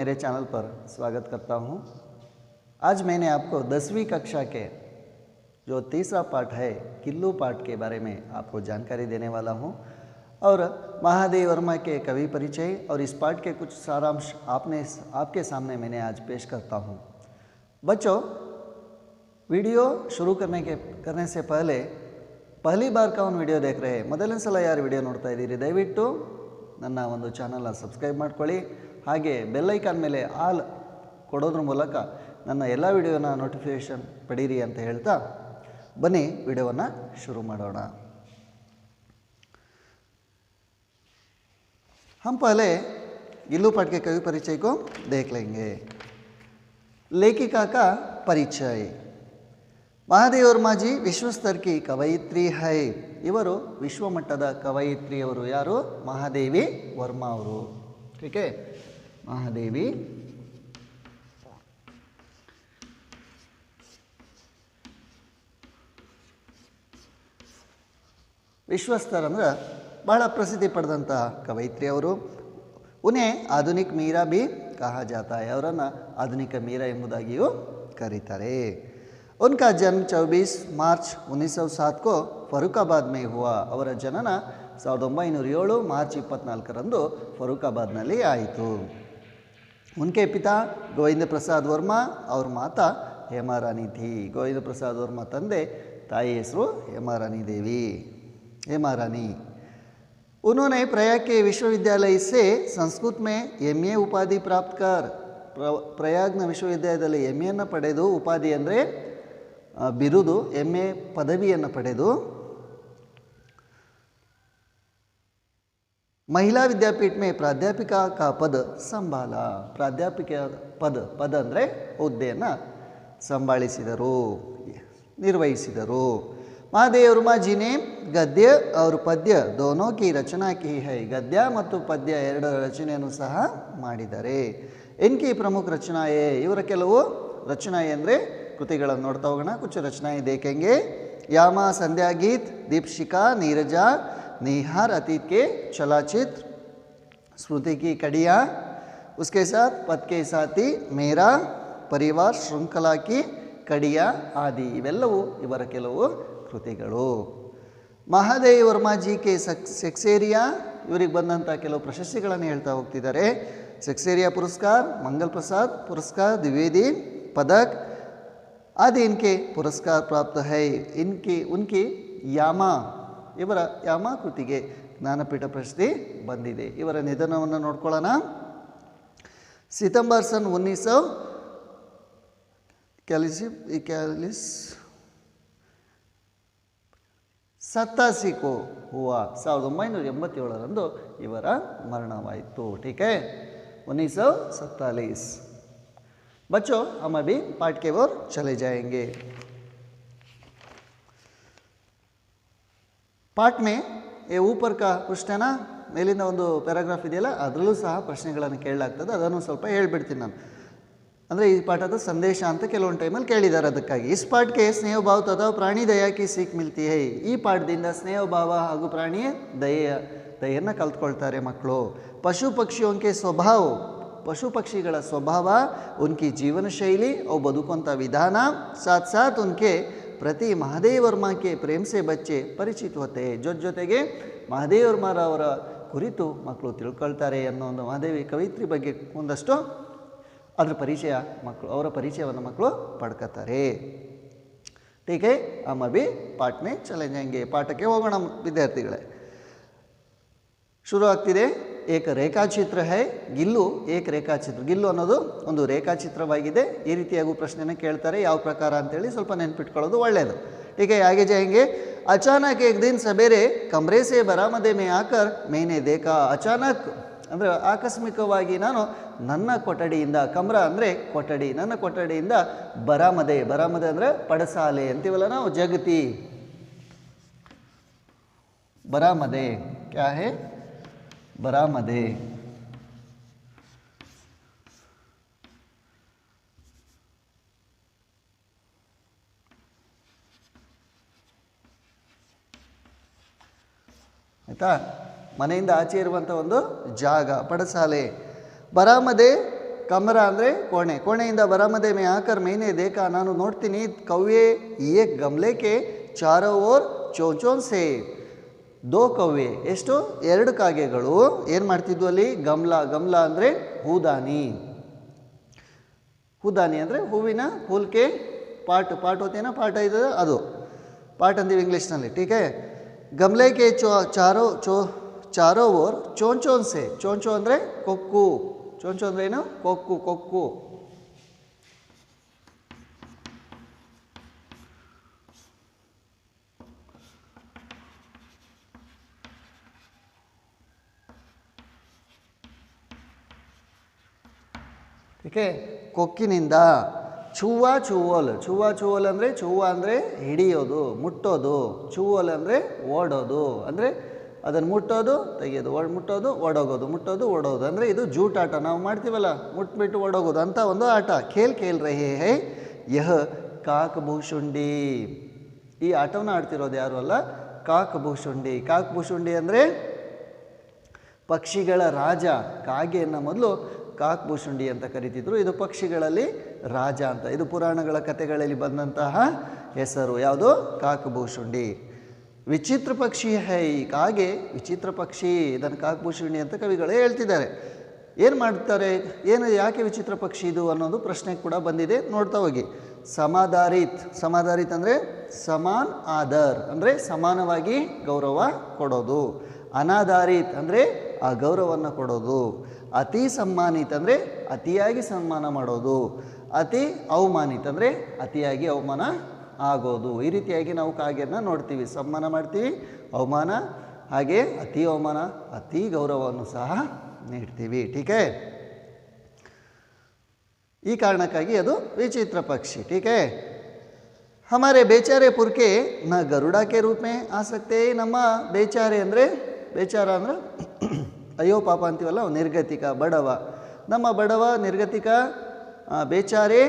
मेरे चैनल पर स्वागत करता हूं। आज मैंने आपको 10वीं कक्षा के जो तीसरा पाठ है किल्लू पाठ के बारे में आपको जानकारी देने वाला हूं और महादेव वर्मा के कवि परिचय और इस पाठ के कुछ सारांश आपके सामने मैंने आज पेश करता हूं। बच्चों, वीडियो शुरू करने से पहली बार कौन वीडियो देख रहे हैं, ಮೊದಲನೇ ಸಲ ಯಾರು ವಿಡಿಯೋ ನೋಡ್ತಾ ಇದ್ದೀರಿ ದಯವಿಟ್ಟು ನನ್ನ ಒಂದು ಚಾನಲ್ನ ಸಬ್ಸ್ಕ್ರೈಬ್ ಮಾಡ್ಕೊಳ್ಳಿ, ಹಾಗೆ ಬೆಲ್ ಐಕಾನ್ ಮೇಲೆ ಆಲ್ ಕೊಡೋದ್ರ ಮೂಲಕ ನನ್ನ ಎಲ್ಲ ವಿಡಿಯೋನ ನೋಟಿಫಿಕೇಷನ್ ಪಡೀರಿ ಅಂತ ಹೇಳ್ತಾ ಬನ್ನಿ ವಿಡಿಯೋವನ್ನು ಶುರು ಮಾಡೋಣ। हम पहले गिल्लू पाठ के कवि परिचय को देख लेंगे। लेखिका का परिचय। महादेव वर्मा जी विश्व स्तर की कवयित्री है। इವರು ವಿಶ್ವಮಟ್ಟದ ಕವಯಿತ್ರಿಯವರು ಯಾರು? ಮಹಾದೇವಿ ವರ್ಮಾ ಅವರು। ठीक है, महादेवी विश्वस्तर ಅಂದ್ರೆ ಬಹಳ ಪ್ರಸಿದ್ಧಿ ಪಡೆದಂತಹ ಕವಯಿತ್ರಿಯವರು। उन्हें आधुनिक मीरा भी कहा जाता है, ಅವರನ್ನು ಆಧುನಿಕ ಮೀರಾ ಎಂಬುದಾಗಿಯೂ ಕರೀತಾರೆ। उनका जन्म 24 मार्च 1907 को फरुखाबाद में हुआ। ಅವರ ಜನನ 1907 ಮಾರ್ಚ್ 24ರಂದು ಫರುಖಾಬಾದ್ನಲ್ಲಿ ಆಯಿತು। उनके पिता गोविंद प्रसाद वर्मा और माता हेमा रानी थी। गोविंद प्रसाद वर्मा ತಂದೆ, ತಾಯಿ ಹೆಸರು ಹೇಮಾರಾಣಿ ದೇವಿ, हेमा रानी। उन्होंने प्रयाग के विश्वविद्यालय से संस्कृत में MA उपाधि प्राप्त कर ಪ್ರಯಾಗ್ನ ವಿಶ್ವವಿದ್ಯಾಲಯದಲ್ಲಿ MA ಪಡೆದು, ಉಪಾಧಿ ಅಂದರೆ ಬಿರುದು, MA ಪದವಿಯನ್ನು ಪಡೆದು महिला विद्यापीठ में प्राध्यापिका का पद संभाला। प्राध्यापिका पद ಅಂದರೆ ಹುದ್ದೆಯನ್ನು ಸಂಭಾಳಿಸಿದರು, ನಿರ್ವಹಿಸಿದರು। महादेव वर्मा जी ने गद्य और पद्य दोनों की रचना की है। गद्य ಮತ್ತು ಪದ್ಯ ಎರಡರ ರಚನೆಯನ್ನು ಸಹ ಮಾಡಿದ್ದಾರೆ। इनकी प्रमुख रचनाएं, ಇವರ ಕೆಲವು ರಚನಾएं ಅಂದರೆ ಕೃತಿಗಳನ್ನು ನೋಡ್ತಾ ಹೋಗೋಣ। कुछ रचनाएं देखेंगे। यामा संध्या गीत, दीपशिखा, नीरजा, निहार अतीत के चलचित्र, स्मृति की कड़ियाँ, उसके साथ पद के साथी, मेरा परिवार, श्रृंखला की कड़ियाँ आदि ಇವೆಲ್ಲವೂ ಇವರ ಕೆಲವು ಕೃತಿಗಳು। ಮಹಾದೇವ್ ವರ್ಮಾ ಜಿ ಕೆ ಸೆಕ್ಸೇರಿಯಾ, ಇವರಿಗೆ ಬಂದಂಥ ಕೆಲವು ಪ್ರಶಸ್ತಿಗಳನ್ನು ಹೇಳ್ತಾ ಹೋಗ್ತಿದ್ದಾರೆ। सेक्सेरिया पुरस्कार, मंगल प्रसाद पुरस्कार, द्विवेदी पदक आदि इनके पुरस्कार प्राप्त है। उनकी यामा, ಇವರ ಯಾಮಾ ಕೃತಿಗೆ ಜ್ಞಾನಪೀಠ ಪ್ರಶಸ್ತಿ ಬಂದಿದೆ। ಇವರ ನಿಧನವನ್ನು ನೋಡ್ಕೊಳ್ಳೋಣ। सितंबर सन 1987 को हुआ। 1987ರಂದು ಇವರ ಮರಣವಾಯಿತು। ठीक है, 1947। बच्चों, हम अभी पाठ के ओर चले जाएंगे। पाठ में ये ऊपर का पृष्ठ है ना, ಮೇಲಿಂದ ಒಂದು ಪ್ಯಾರಾಗ್ರಾಫ್ ಇದೆಯಲ್ಲ, ಅದರಲ್ಲೂ ಸಹ ಪ್ರಶ್ನೆಗಳನ್ನು ಕೇಳಲಾಗ್ತದೆ। ಅದನ್ನು ಸ್ವಲ್ಪ ಹೇಳ್ಬಿಡ್ತೀನಿ ನಾನು। ಅಂದರೆ ಈ ಪಾಠದ ಸಂದೇಶ ಅಂತ ಕೆಲವೊಂದು ಟೈಮಲ್ಲಿ ಕೇಳಿದ್ದಾರೆ, ಅದಕ್ಕಾಗಿ इस पाठ के स्नेह भाव तथा प्राणी दया की सीख मिलती है। ಈ ಪಾಠದಿಂದ ಸ್ನೇಹ ಭಾವ ಹಾಗೂ ಪ್ರಾಣಿಯ ದಯೆಯನ್ನು ಕಲ್ತ್ಕೊಳ್ತಾರೆ ಮಕ್ಕಳು। पशु पक्षियों के स्वभाव, पशु पक्षिಗಳ ಸ್ವಭಾವ, उनकी जीवन शैली और ಬದುಕುವಂಥ ವಿಧಾನ, साथ साथ उनके प्रति महादेव वर्मा के प्रेम से बच्चे परिचित होते हैं। ಜೊತೆಗೆ ಮಹಾದೇವ ವರ್ಮರವರ ಕುರಿತು ಮಕ್ಕಳು ತಿಳ್ಕೊಳ್ತಾರೆ ಅನ್ನೋ ಒಂದು ಮಹಾದೇವಿ ಕವಿತ್ರಿ ಬಗ್ಗೆ ಒಂದಷ್ಟು ಅದರ ಪರಿಚಯ ಅವರ ಪರಿಚಯವನ್ನು ಮಕ್ಕಳು ಪಡ್ಕೊತಾರೆ। ठीक है, हम अभी पाठ में चले जाएंगे। ಪಾಠಕ್ಕೆ ಹೋಗೋಣ ವಿದ್ಯಾರ್ಥಿಗಳೇ। ಶುರು ಆಗ್ತಿದೆ। एक ರೇಖಾಚಿತ್ರ है। ಗಿಲ್ಲು एक ರೇಖಾಚಿತ್ರ, ಗಿಲ್ಲು ಅನ್ನೋದು ಒಂದು ರೇಖಾಚಿತ್ರವಾಗಿದೆ। ಈ ರೀತಿಯಾಗೂ ಪ್ರಶ್ನೆನ ಕೇಳ್ತಾರೆ, ಯಾವ ಪ್ರಕಾರ ಅಂತೇಳಿ ಸ್ವಲ್ಪ ನೆನಪಿಟ್ಕೊಳ್ಳೋದು ಒಳ್ಳೆಯದು। ठीक है, आगे जाएंगे। अचानक एक दिन सवेरे कमरे से बरामदे में आकर मैंने देखा। अचानक ಅಂದರೆ ಆಕಸ್ಮಿಕವಾಗಿ ನಾನು ನನ್ನ ಕೊಠಡಿಯಿಂದ, ಕಮ್ರ ಅಂದರೆ ಕೊಠಡಿ, ನನ್ನ ಕೊಠಡಿಯಿಂದ ಬರಾಮದೆ ಅಂದರೆ ಪಡಸಾಲೆ ಅಂತೀವಲ್ಲ ನಾವು, ಜಗತಿ ಬರಾಮದೆ, ಕ್ಯಾ ಹೇ ಬರಾಮದೆ। ಆಯಿತಾ, ಮನೆಯಿಂದ ಆಚೆ ಇರುವಂಥ ಒಂದು ಜಾಗ ಪಡಸಾಲೆ। ಬರಾಮದೆ ಕಮರ ಅಂದರೆ ಕೋಣೆ, ಕೋಣೆಯಿಂದ ಬರಾಮದೆ ಮೇ ಆಕರ್ ಮೈನೆ ದೇಖ, ನಾನು ನೋಡ್ತೀನಿ ಕವ್ವೆ ಏಕ್ ಗಮ್ಲೆಕೆ ಚಾರೋ ಓರ್ ಚೋಚೋನ್ ಸೇ, ದೋ ಕವ್ವೆ, ಎಷ್ಟು 2 ಕಾಗೆಗಳು ಏನು ಮಾಡ್ತಿದ್ವು ಅಲ್ಲಿ, ಗಮ್ಲ ಅಂದರೆ ಹೂದಾನಿ, ಹೂದಾನಿ ಅಂದರೆ ಹೂವಿನ ಹೂಲ್ಕೆ ಪಾಟ್ ಹೋತೇನ, ಪಾಠ ಇದೆ ಅದು ಪಾಟ್ ಅಂತೀವಿ ಇಂಗ್ಲೀಷ್ನಲ್ಲಿ. ಟೀಕೆ ಗಮ್ಲೆಕೆ ಚಾರೋ ಓರ್ ಚೋಂಚೋನ್ ಸೇ, ಚೋಂಚೋ ಅಂದರೆ ಕೊಕ್ಕು, ಚೋಂಚೋ ಅಂದರೆ ಏನು, ಕೊಕ್ಕು. ಟೀಕೆ ಕೊಕ್ಕಿನಿಂದ. ಚೂವಲ್ ಅಂದರೆ ಚೂವ ಅಂದರೆ ಹಿಡಿಯೋದು, ಮುಟ್ಟೋದು, ಚೂವಲ್ ಅಂದರೆ ಓಡೋದು, ಅಂದರೆ ಅದನ್ನು ಮುಟ್ಟೋದು ತೆಗೆಯೋದು, ಮುಟ್ಟೋದು ಓಡೋಗೋದು, ಮುಟ್ಟೋದು ಓಡೋದು, ಅಂದರೆ ಇದು ಜೂಟಾಟ ನಾವು ಮಾಡ್ತೀವಲ್ಲ, ಮುಟ್ಬಿಟ್ಟು ಓಡೋಗೋದು ಅಂತ ಒಂದು ಆಟ. ಖೇಲ್ ರಹೇ ಹೈ ಯಹ ಕಾಕ್ ಭೂಷುಂಡಿ, ಈ ಆಟವನ್ನು ಆಡ್ತಿರೋದು ಯಾರು ಅಲ್ಲ, ಕಾಕ್ ಭೂಷುಂಡಿ ಅಂದರೆ ಪಕ್ಷಿಗಳ ರಾಜ. ಕಾಗೆಯನ್ನು ಮೊದಲು ಕಾಕ್ ಭೂಷುಂಡಿ ಅಂತ ಕರಿತಿದ್ರು, ಇದು ಪಕ್ಷಿಗಳಲ್ಲಿ ರಾಜ ಅಂತ, ಇದು ಪುರಾಣಗಳ ಕಥೆಗಳಲ್ಲಿ ಬಂದಂತಹ ಹೆಸರು. ಯಾವುದು, ಕಾಕ್ ಭೂಷುಂಡಿ. ವಿಚಿತ್ರ ಪಕ್ಷಿ ಹೈ, ಕಾಗೆ ವಿಚಿತ್ರ ಪಕ್ಷಿ, ಇದನ್ನು ಕಾಕ್ ಭೂಷುಂಡಿ ಅಂತ ಕವಿಗಳೇ ಹೇಳ್ತಿದ್ದಾರೆ. ಏನು ಮಾಡ್ತಾರೆ, ಯಾಕೆ ವಿಚಿತ್ರ ಪಕ್ಷಿ ಇದು ಅನ್ನೋದು ಪ್ರಶ್ನೆ ಕೂಡ ಬಂದಿದೆ, ನೋಡ್ತಾ ಹೋಗಿ. ಸಮಾಧಾರಿತ್ ಅಂದರೆ ಸಮಾನ್ ಆದರ್ ಅಂದರೆ ಸಮಾನವಾಗಿ ಗೌರವ ಕೊಡೋದು. ಅನಾಧಾರಿತ್ ಅಂದರೆ ಆ ಗೌರವವನ್ನು ಕೊಡೋದು. ಅತಿ ಸಮ್ಮಾನಿತ್ ಅಂದರೆ ಅತಿಯಾಗಿ ಸನ್ಮಾನ ಮಾಡೋದು. ಅತಿ ಅವಮಾನಿತ್ ಅಂದರೆ ಅತಿಯಾಗಿ ಅವಮಾನ ಆಗೋದು. ಈ ರೀತಿಯಾಗಿ ನಾವು ಕಾಗೆಯನ್ನು ನೋಡ್ತೀವಿ, ಸನ್ಮಾನ ಮಾಡ್ತೀವಿ, ಅವಮಾನ, ಹಾಗೆ ಅತಿ ಅವಮಾನ, ಅತಿ ಗೌರವವನ್ನು ಸಹ ನೀಡ್ತೀವಿ. ಟೀಕೆ ಈ ಕಾರಣಕ್ಕಾಗಿ ಅದು ವಿಚಿತ್ರ ಪಕ್ಷಿ. ಟೀಕೆ ಹಮಾರೆ ಬೇಚಾರೆ ಪುರ್ಕೆ ನ ಗರುಡಾಕೆ ರೂಪ ಮೇ ಆ ಸಕ್ತೆ. ನಮ್ಮ ಬೇಚಾರೆ ಅಂದರೆ, ಬೇಚಾರ ಅಂದರೆ ಅಯ್ಯೋ ಪಾಪ ಅಂತೀವಲ್ಲ, ನಿರ್ಗತಿಕ ಬಡವ, ನಮ್ಮ ಬಡವ ನಿರ್ಗತಿಕ ಬೇಚಾರೆ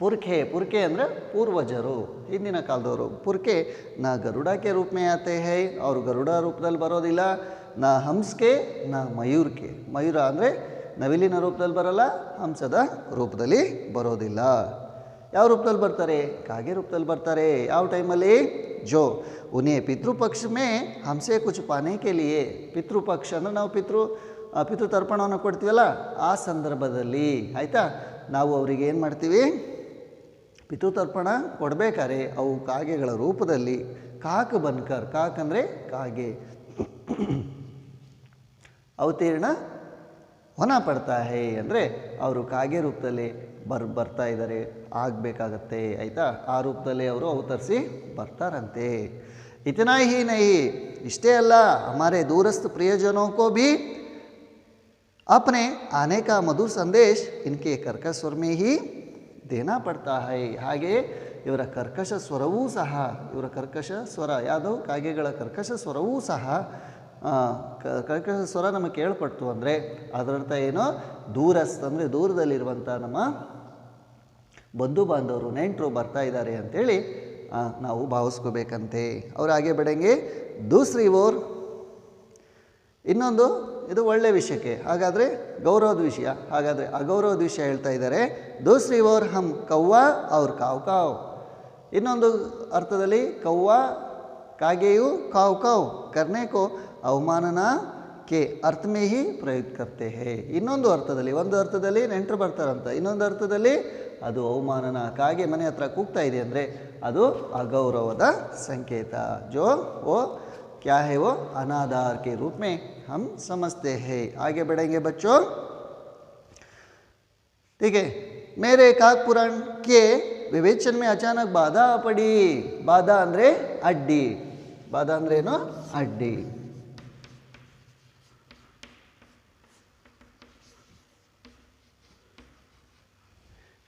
ಪುರ್ಕೆ ಅಂದರೆ ಪೂರ್ವಜರು, ಹಿಂದಿನ ಕಾಲದವರು. ಪುರ್ಕೆ ನಾ ಗರುಡಾಕೆ ರೂಪ ಮೇ ಆತೆ ಹೈ, ಅವರು ಗರುಡ ರೂಪದಲ್ಲಿ ಬರೋದಿಲ್ಲ. ನಾ ಹಂಸಕ್ಕೆ ನಾ ಮಯೂರ್ಕೆ, ಮಯೂರ ಅಂದರೆ ನವಿಲಿನ ರೂಪದಲ್ಲಿ ಬರೋಲ್ಲ, ಹಂಸದ ರೂಪದಲ್ಲಿ ಬರೋದಿಲ್ಲ. ಯಾವ ರೂಪದಲ್ಲಿ ಬರ್ತಾರೆ, ಕಾಗೆ ರೂಪದಲ್ಲಿ ಬರ್ತಾರೆ. ಯಾವ ಟೈಮಲ್ಲಿ, ಜೋ ಉನ್ಹೇ ಪಿತೃಪಕ್ಷ ಮೇ ಹಂಸೆ ಕುಚ್ ಪಾನೆ ಕೆ ಲಿಯೇ, ಪಿತೃಪಕ್ಷ ಅಂದರೆ ನಾವು ಪಿತೃ ತರ್ಪಣವನ್ನು ಕೊಡ್ತೀವಲ್ಲ, ಆ ಸಂದರ್ಭದಲ್ಲಿ ಆಯಿತಾ, ನಾವು ಅವರಿಗೆ ಏನು ಮಾಡ್ತೀವಿ, ಪಿತೃತರ್ಪಣ ಕೊಡಬೇಕಾದ್ರೆ ಅವು ಕಾಗೆಗಳ ರೂಪದಲ್ಲಿ ಕಾಕ್ ಬನ್ಕರ್, ಕಾಕ್ ಅಂದರೆ ಕಾಗೆ, ಅವತೀರ್ಣ ಹೊನ ಪಡ್ತಾ ಹೇ ಅಂದರೆ ಅವರು ಕಾಗೆ ರೂಪದಲ್ಲಿ ಬರ್ತಾ ಇದ್ದಾರೆ, ಆಗಬೇಕಾಗತ್ತೆ ಆಯಿತಾ, ಆ ರೂಪದಲ್ಲಿ ಅವರು ಅವತರಿಸಿ ಬರ್ತಾರಂತೆ. ಇತನಾ ಹಿ ನಹಿ, ಇಷ್ಟೇ ಅಲ್ಲ, ಹಮಾರೆ ದೂರಸ್ಥ ಪ್ರಿಯಜನೋं को भी अपने आने का मधुर संदेश इनके कर्कश स्वर में ही देना पड़ता है. ಹಾಗೆ ಇವರ ಕರ್ಕಶ ಸ್ವರವೂ ಸಹ, ಇವರ ಕರ್ಕಶ ಸ್ವರ ಯಾವುದು, ಕಾಗೆಗಳ ಕರ್ಕಶ ಸ್ವರವೂ ಸಹ, ಕರ್ಕಶ ಸ್ವರ ನಮಗೆ ಕೇಳ್ಪಡ್ತು ಅಂದರೆ ಅದರರ್ಥ ಏನು, ದೂರಸ್ಥ ಅಂದರೆ ದೂರದಲ್ಲಿರುವಂಥ ನಮ್ಮ ಬಂಧು ಬಾಂಧವರು, ನೆಂಟರು ಬರ್ತಾ ಇದ್ದಾರೆ ಅಂಥೇಳಿ ನಾವು ಭಾವಿಸ್ಕೋಬೇಕಂತೆ. ಅವ್ರು ಹಾಗೆ ಬೆಳಂಗೆ ದೂಸರಿ ಓರ್, ಇನ್ನೊಂದು ಇದು ಒಳ್ಳೆಯ ವಿಷಯಕ್ಕೆ, ಹಾಗಾದರೆ ಗೌರವದ ವಿಷಯ, ಹಾಗಾದರೆ ಅಗೌರವದ ವಿಷಯ ಹೇಳ್ತಾ ಇದ್ದಾರೆ. ದೂಸರಿ ಓರ್ ಹಮ್ ಕವ್ವಾ ಅವ್ರ ಕಾವ್, ಇನ್ನೊಂದು ಅರ್ಥದಲ್ಲಿ ಕವ್ವಾ ಕಾಗೆಯು ಕಾವ್ ಕರ್ನೆ ಕೋ ಅವಮಾನನಾ ಕೆ ಅರ್ಥ ಮೇ ಹಿ ಪ್ರಯುಕ್ತ ಕರ್ತೆ ಹೇ. ಇನ್ನೊಂದು ಅರ್ಥದಲ್ಲಿ, ಒಂದು ಅರ್ಥದಲ್ಲಿ ನೆಂಟರು ಬರ್ತಾರಂತ, ಇನ್ನೊಂದು ಅರ್ಥದಲ್ಲಿ ಅದು ಅವಮಾನನ, ಕಾಗೆ ಮನೆ ಹತ್ರ ಕೂಗ್ತಾ ಇದೆ ಅಂದರೆ ಅದು ಅಗೌರವದ ಸಂಕೇತ. ಜೋ ಓ क्या है वो अनादर के रूप में हम समझते हैं. आगे बढ़ेंगे बच्चों. ठीक है, मेरे काक पुराण के विवेचन में अचानक बाधा पड़ी. बाधा ಅಂದ್ರೆ ಅಡ್ಡಿ, ಬಾಧಾ ಅಂದ್ರೆ ಏನು, ಅಡ್ಡಿ.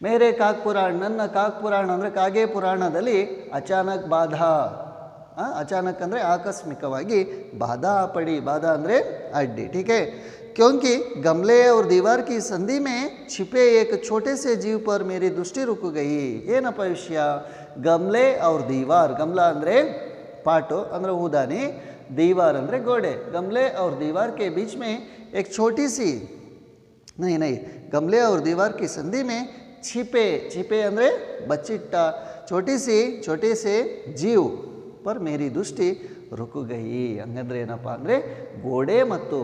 ಮೇರೆ ಕಾಕ್ ಪುರಾಣ, ನನ್ನ ಕಾಕ್ ಪುರಾಣ ಅಂದರೆ ಕಾಗೆ ಪುರಾಣದಲ್ಲಿ ಅಚಾನಕ್ ಬಾಧಾ, अचानक ಅಂದರೆ ಆಕಸ್ಮಿಕವಾಗಿ, ಬಾಧಾ ಪಡಿ, ಬಾಧಾ ಅಂದರೆ ಅಡ್ಡಿ. ठीक है, क्योंकि गमले और दीवार की संधि में छिपे एक छोटे से जीव पर मेरी दृष्टि रुक गई. ಏನಪ್ಪ ವಿಷಯ, ಗಮ್ಲೆ और दीवार, गमला ಅಂದರೆ ಪಾಟು ಅಂದರೆ ಹೂದಾನಿ, दीवार ಅಂದರೆ ಗೋಡೆ. गमले और दीवार के बीच में एक छोटी सी नहीं नहीं, गमले और दीवार की संधि में छिपे, छिपे ಅಂದರೆ ಬಚ್ಚಿಟ್ಟ छोटी से जीव पर मेरी दृष्टि रुक गई. ಹಂಗಂದ್ರೆ ಏನಪ್ಪ ಅಂದರೆ ಗೋಡೆ ಮತ್ತು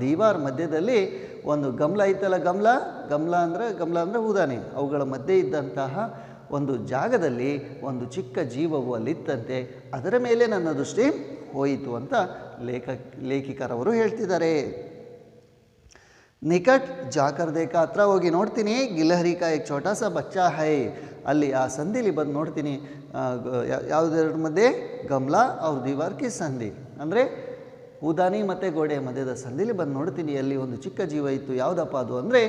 ದೀವಾರ್ ಮಧ್ಯದಲ್ಲಿ ಒಂದು ಗಮಲ ಇತ್ತಲ್ಲ, ಗಮಲ ಅಂದರೆ ಹೂದಾನಿ, ಅವುಗಳ ಮಧ್ಯೆ ಇದ್ದಂತಹ ಒಂದು ಜಾಗದಲ್ಲಿ ಒಂದು ಚಿಕ್ಕ ಜೀವವು ಅಲ್ಲಿತ್ತಂತೆ, ಅದರ ಮೇಲೆ ನನ್ನ ದೃಷ್ಟಿ ಹೋಯಿತು ಅಂತ ಲೇಖಕರವರು ಹೇಳ್ತಿದ್ದಾರೆ. ನಿಕಟ್ ಜಾಕರ್ ದೇಖಾ, ಹತ್ರ ಹೋಗಿ ನೋಡ್ತೀನಿ, ಗಿಲಹರಿ ಕಾ ಏಕ್ ಛೋಟಾ ಸಾ ಬಚ್ಚಾ ಹೈ, ಅಲ್ಲಿ ಆ ಸಂಧಿಲಿ ಬಂದು ನೋಡ್ತೀನಿ, ಯಾವುದರ ಮಧ್ಯೆ ಗಮಲ ಅವ್ರ ದೀವಾರ್ ಕಿ ಸಂಧಿ ಅಂದರೆ ಹೂದಾನಿ ಮತ್ತು ಗೋಡೆ ಮಧ್ಯದ ಸಂಧಿಲಿ ಬಂದು ನೋಡ್ತೀನಿ, ಅಲ್ಲಿ ಒಂದು ಚಿಕ್ಕ ಜೀವ ಇತ್ತು. ಯಾವುದಪ್ಪ ಅದು ಅಂದರೆ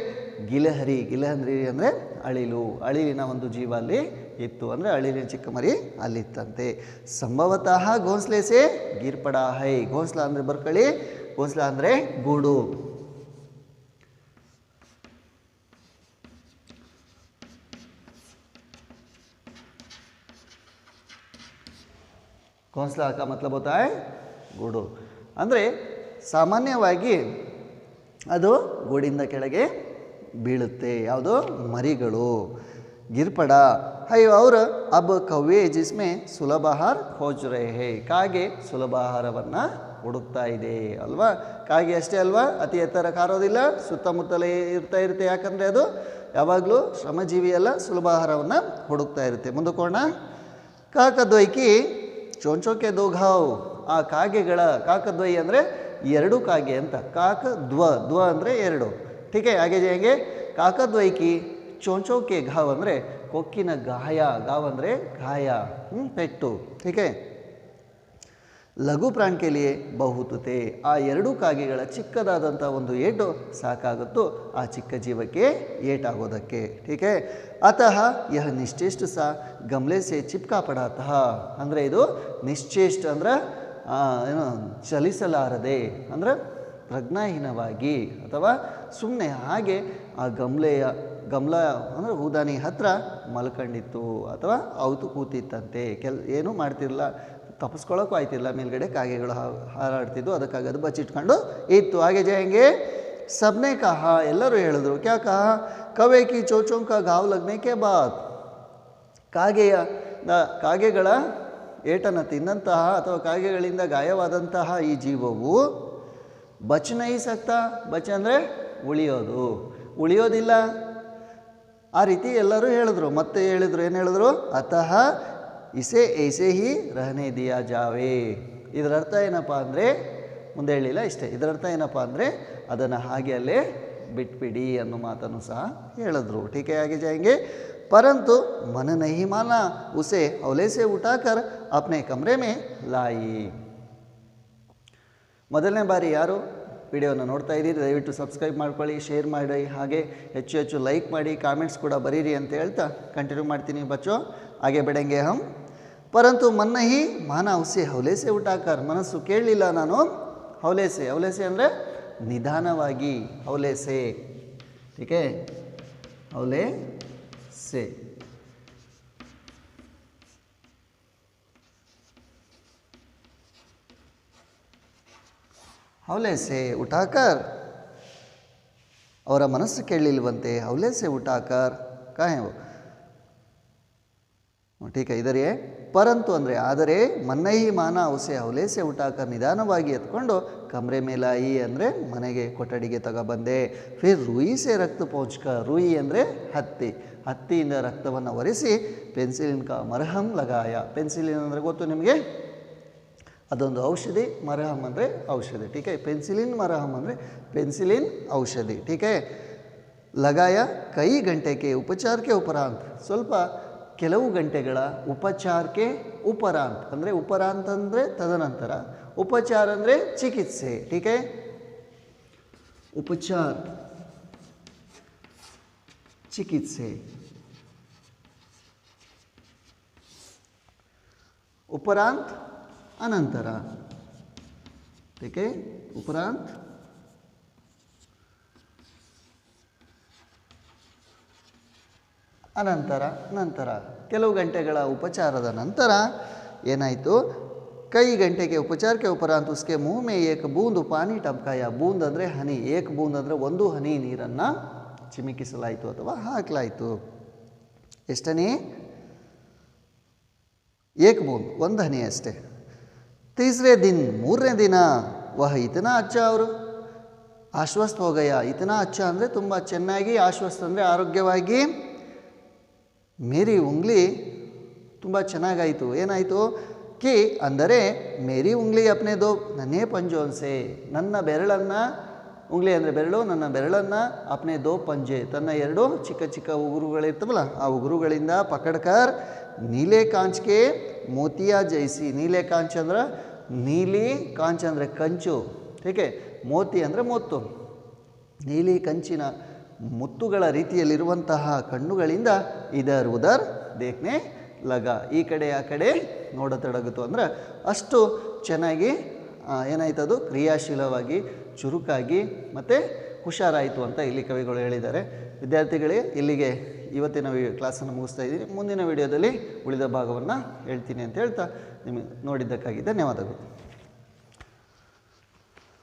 ಗಿಲಹರಿ ಅಂದರೆ ಅಳಿಲಿನ ಒಂದು ಜೀವ ಅಲ್ಲಿ ಇತ್ತು, ಅಂದರೆ ಅಳಿಲಿನ ಚಿಕ್ಕ ಮರಿ ಅಲ್ಲಿತ್ತಂತೆ. ಸಂಭವತಃ ಘೋಂಸ್ಲೆ ಸೆ ಗಿರ್ ಪಡಾ ಹೈ, ಘೋಂಸ್ಲ ಅಂದರೆ ಬರ್ಕಳಿ, ಘೋಂಸ್ಲ ಅಂದರೆ ಗೂಡು. घोंसला का मतलब होता है ಗೂಡು. ಅಂದರೆ ಸಾಮಾನ್ಯವಾಗಿ ಅದು ಗೂಡಿಂದ ಕೆಳಗೆ ಬೀಳುತ್ತೆ, ಯಾವುದು ಮರಿಗಳು. ಗಿರ್ಪಡ ಹೈ और अब कौवे जिसमें ಸುಲಭ ಆಹಾರ खोज रहे हैं, ಕಾಗೆ ಸುಲಭ ಆಹಾರವನ್ನು ಹುಡುಕ್ತಾ ಇದೆ ಅಲ್ವಾ. ಕಾಗೆ ಅಷ್ಟೇ ಅಲ್ವಾ, ಅತಿ ಎತ್ತರಕ್ಕೆ ಹಾರೋದಿಲ್ಲ, ಸುತ್ತಮುತ್ತಲೇ ಇರುತ್ತೆ, ಯಾಕಂದರೆ ಅದು ಯಾವಾಗಲೂ ಶ್ರಮಜೀವಿ ಅಲ್ಲ, ಸುಲಭ ಆಹಾರವನ್ನು ಹುಡುಕ್ತಾ ಇರುತ್ತೆ. ಮುಂದಕ್ಕೋಣ. ಕಾಕದ್ವೈಕಿ ಚೋಂಚೋಕೆ ದೋ ಘಾವ್, ಆ ಕಾಕದ್ವೈ ಅಂದರೆ ಎರಡು ಕಾಗೆ ಅಂತ, ದ್ವ ಅಂದರೆ ಎರಡು. ठीक है, आगे जाएंगे. ಕಾಕದ್ವೈಕಿ ಚೋಂಚೋಕೆ ಘಾವ್ ಅಂದರೆ ಕೊಕ್ಕಿನ ಗಾಯ, ಗಾವ್ ಅಂದರೆ ಗಾಯ, ಪೆಟ್ಟು. ठीक है. ಲಘು ಪ್ರಾಣ್ ಕೆ ಲಿಯೆ ಬಹುತ್ ಥೇ, ಆ ಎರಡು ಕಾಗೆಗಳ ಚಿಕ್ಕದಾದಂಥ ಒಂದು ಏಟು ಸಾಕಾಗುತ್ತೋ ಆ ಚಿಕ್ಕ ಜೀವಕ್ಕೆ ಏಟಾಗೋದಕ್ಕೆ. ठीक है. ಅತಃ ಯಹ ನಿಶ್ಚೇಷ್ಟ ಸಾ ಗಮಲೆ ಸೆ ಚಿಪ್ಕಾ ಪಡಾತಃ, ಅಂದರೆ ಇದು ನಿಶ್ಚೇಷ್ಟ ಅಂದರೆ ಏನು ಚಲಿಸಲಾರದೆ, ಅಂದರೆ ಪ್ರಜ್ಞಾಹೀನವಾಗಿ ಅಥವಾ ಸುಮ್ಮನೆ ಹಾಗೆ ಆ ಗಮಲ ಅಂದರೆ ಹೂದಾನಿ ಹತ್ರ ಮಲ್ಕೊಂಡಿತ್ತು ಅಥವಾ ಅವತು ಕೂತಿತ್ತಂತೆ, ಏನೂ ಮಾಡ್ತಿರಲಿಲ್ಲ, ತಪ್ಪಿಸ್ಕೊಳ್ಳೋಕ್ಕೂ ಆಯ್ತಿಲ್ಲ, ಮೇಲ್ಗಡೆ ಕಾಗೆಗಳು ಹಾರಾಡ್ತಿದ್ದು, ಅದಕ್ಕಾಗಿ ಅದು ಬಚ್ಚಿಟ್ಕೊಂಡು ಇತ್ತು. ಹಾಗೆ ಜಾಯಂಗೆ ಸಬ್ನೆ ಕಹ, ಎಲ್ಲರೂ ಹೇಳಿದ್ರು. ಕ್ಯಾ ಕಹ, ಕವೆ ಕಿ ಚೋಚೋಂ ಕಾ ಘಾವ್ ಲಗ್ನೆ ಕೆ ಬಾದ್, ಕಾಗೆಗಳ ಏಟನ್ನು ತಿಂದಂತಹ ಅಥವಾ ಕಾಗೆಗಳಿಂದ ಗಾಯವಾದಂತಹ ಈ ಜೀವವು ಬಚ್ ನಹೀ ಸಕ್ತಾ, ಬಚ್ ಅಂದರೆ ಉಳಿಯೋದಿಲ್ಲ, ಆ ರೀತಿ ಎಲ್ಲರೂ ಹೇಳಿದ್ರು. ಮತ್ತೆ ಹೇಳಿದ್ರು, ಏನು ಹೇಳಿದ್ರು, ಅತಃ ಇಸೆ ಐಸೆ ಹಿ ರಹನೆ ದಿಯಾ ಜಾವೆ, ಇದರ ಅರ್ಥ ಏನಪ್ಪ ಅಂದರೆ, ಮುಂದೆ ಹೇಳಿಲ್ಲ ಇಷ್ಟೇ, ಇದರ ಅರ್ಥ ಏನಪ್ಪ ಅಂದರೆ ಅದನ್ನು ಹಾಗೆ ಅಲ್ಲೇ ಬಿಟ್ಬಿಡಿ ಅನ್ನೋ ಮಾತನ್ನು ಸಹ ಹೇಳಿದ್ರು. ठीक है, आगे जाएंगे. परंतु मन नहीं माना, उसे हौले से उठाकर अपने कमरे में लाई. ಮೊದಲನೇ ಬಾರಿ ಯಾರು ವಿಡಿಯೋನ ನೋಡ್ತಾ ಇದ್ದೀರಿ, ದಯವಿಟ್ಟು ಸಬ್ಸ್ಕ್ರೈಬ್ ಮಾಡ್ಕೊಳ್ಳಿ, ಶೇರ್ ಮಾಡಿ, ಹಾಗೆ ಹೆಚ್ಚು ಲೈಕ್ ಮಾಡಿ, ಕಾಮೆಂಟ್ಸ್ ಕೂಡ ಬರೀರಿ ಅಂತ ಹೇಳ್ತಾ ಕಂಟಿನ್ಯೂ ಮಾಡ್ತೀನಿ. ಬಚ್ಚೋ ಹಾಗೆ ಬೆಳೆಂಗೆ ಹಮ್. ಪರಂತು ಮನ್ನ ಹಿ ಮಾನ ಉಸೆ ಹೌಲೇಸೆ ಉಟಾಕರ್, ಮನಸ್ಸು ಕೇಳಲಿಲ್ಲ ನಾನು, ಹೌಲೇಸೆ ಅಂದರೆ ನಿಧಾನವಾಗಿ, ಹೌಲೇಸೆ. ठीक है, ಹೌಲೇಸೆ. ಹೌಲೇಸೆ ಉಟಾಕರ್, ಅವರ ಮನಸ್ಸು ಕೇಳಲಿಲ್ವಂತೆ, ಹೌಲೇಸೆ ಉಟಾಕರ್ ಕಾಹೆ. ठीक है, ಇದರೇ ಪರಂತು ಅಂದರೆ ಆದರೆ, ಮನ್ನಹಿ ಮಾನ ಉಸೆ ಹೌಲೇಸೆ ಉಟಾಕರ್, ನಿಧಾನವಾಗಿ ಎತ್ಕೊಂಡು ಕಮ್ರೆ ಮೇಲಾಯಿ ಅಂದರೆ ಮನೆಗೆ ಕೊಠಡಿಗೆ ತಗೊಬಂದೆ. ಫಿರ್ ರೂಯಿ ಸೆ ರಕ್ತ ಪೋಂಚ್ಕ, ರೂಯಿ ಅಂದರೆ ಹತ್ತಿಯಿಂದ ರಕ್ತವನ್ನು ಒರೆಸಿ ಪೆನ್ಸಿಲಿನ್ ಕಾ ಮರ್ಹಮ್ ಲಗಾಯ, ಪೆನ್ಸಿಲಿನ್ ಅಂದರೆ ಗೊತ್ತು ನಿಮಗೆ, ಅದೊಂದು ಔಷಧಿ, ಮರಹಮ್ ಅಂದರೆ ಔಷಧಿ. ठीक है, ಪೆನ್ಸಿಲಿನ್ ಮರಹಮ್ ಅಂದರೆ ಪೆನ್ಸಿಲಿನ್ ಔಷಧಿ. ठीक है. ಲಗಾಯ ಕೈ ಗಂಟೆಗೆ ಉಪಚಾರಕ್ಕೆ ಉಪರಾಂತ್, ಸ್ವಲ್ಪ ಕೆಲವು ಗಂಟೆಗಳ ಉಪಚಾರಕ್ಕೆ ಉಪರಾಂತ್ ಅಂದರೆ ಉಪರಾಂತ್ ಅಂದರೆ ತದನಂತರ, ಉಪಚಾರ ಅಂದರೆ ಚಿಕಿತ್ಸೆ. ठीक है, ಉಪಚಾರ ಚಿಕಿತ್ಸೆ, ಉಪರಾಂತ್ ಅನಂತರ. ठीक है, ಉಪರಾಂತ್ ನಂತರ ಕೆಲವು ಗಂಟೆಗಳ ಉಪಚಾರದ ನಂತರ ಏನಾಯಿತು, कई घंटे के उपचार के उपरांत उसके मुंह में एक बूंद पानी टपकाया. ಬೂಂದ್ ಅಂದರೆ ಹನಿ, ಏಕ್ ಬೂಂದ್ ಅಂದರೆ ಒಂದು ಹನಿ ನೀರನ್ನು ಚಿಮಿಕಿಸಲಾಯಿತು ಅಥವಾ ಹಾಕಲಾಯಿತು. ಎಷ್ಟನೇ? ಏಕ್ ಬೂಂದ್, ಒಂದು ಹನಿ ಅಷ್ಟೇ. तीसरे दिन, ಮೂರನೇ ದಿನ, ವಹ ಇತನಾ ಅಚ್ಚ ಅವರು ಆಶ್ವಸ್ತ ಹೋಗಯ. ಇತನಾ ಅಚ್ಚ ಅಂದರೆ ತುಂಬ ಚೆನ್ನಾಗಿ, ಆಶ್ವಸ್ತ ಅಂದರೆ ಆರೋಗ್ಯವಾಗಿ. ಮೇರಿ ಉಂಗ್ಲಿ ತುಂಬ ಚೆನ್ನಾಗಾಯಿತು. ಏನಾಯಿತು? ಕಿ ಅಂದರೆ ಮೇರಿ ಉಂಗ್ಲಿ ಅಪ್ನೆ ದೋ ನನ್ನೇ ಪಂಜೋನ್ಸೆ, ನನ್ನ ಬೆರಳನ್ನು, ಉಂಗ್ಲಿ ಅಂದರೆ ಬೆರಳು, ನನ್ನ ಬೆರಳನ್ನು ಅಪ್ನೆ ದೋ ಪಂಜೆ, ತನ್ನ ಎರಡು ಚಿಕ್ಕ ಚಿಕ್ಕ ಉಗುರುಗಳಿರ್ತವಲ್ಲ ಆ ಉಗುರುಗಳಿಂದ ಪಕಡ್ಕರ್ ನೀಲೆ ಕಾಂಚ್ಗೆ ಮೋತಿಯಾ ಜೈಸಿ. ನೀಲೆ ಕಾಂಚ್ ಅಂದ್ರೆ ನೀಲಿ, ಕಾಂಚ್ ಅಂದರೆ ಕಂಚು, ಏಕೆ? ಮೋತಿ ಅಂದರೆ ಮುತ್ತು. ನೀಲಿ ಕಂಚಿನ ಮುತ್ತುಗಳ ರೀತಿಯಲ್ಲಿರುವಂತಹ ಕಣ್ಣುಗಳಿಂದ ಇದರ್ ಉದರ್ ದೇಖ್ನೆ ಲಗ, ಈ ಕಡೆ ಆ ಕಡೆ ನೋಡತೊಡಗಿತು. ಅಂದರೆ ಅಷ್ಟು ಚೆನ್ನಾಗಿ ಏನಾಯ್ತದು, ಕ್ರಿಯಾಶೀಲವಾಗಿ, ಚುರುಕಾಗಿ ಮತ್ತು ಹುಷಾರಾಯಿತು ಅಂತ ಇಲ್ಲಿ ಕವಿಗಳು ಹೇಳಿದ್ದಾರೆ. ವಿದ್ಯಾರ್ಥಿಗಳೇ, ಇಲ್ಲಿಗೆ ಇವತ್ತಿನ ಕ್ಲಾಸನ್ನು ಮುಗಿಸ್ತಾ ಇದ್ದೀನಿ. ಮುಂದಿನ ವಿಡಿಯೋದಲ್ಲಿ ಉಳಿದ ಭಾಗವನ್ನು ಹೇಳ್ತೀನಿ ಅಂತ ಹೇಳ್ತಾ ನಿಮಗೆ ನೋಡಿದ್ದಕ್ಕಾಗಿ ಧನ್ಯವಾದಗಳು.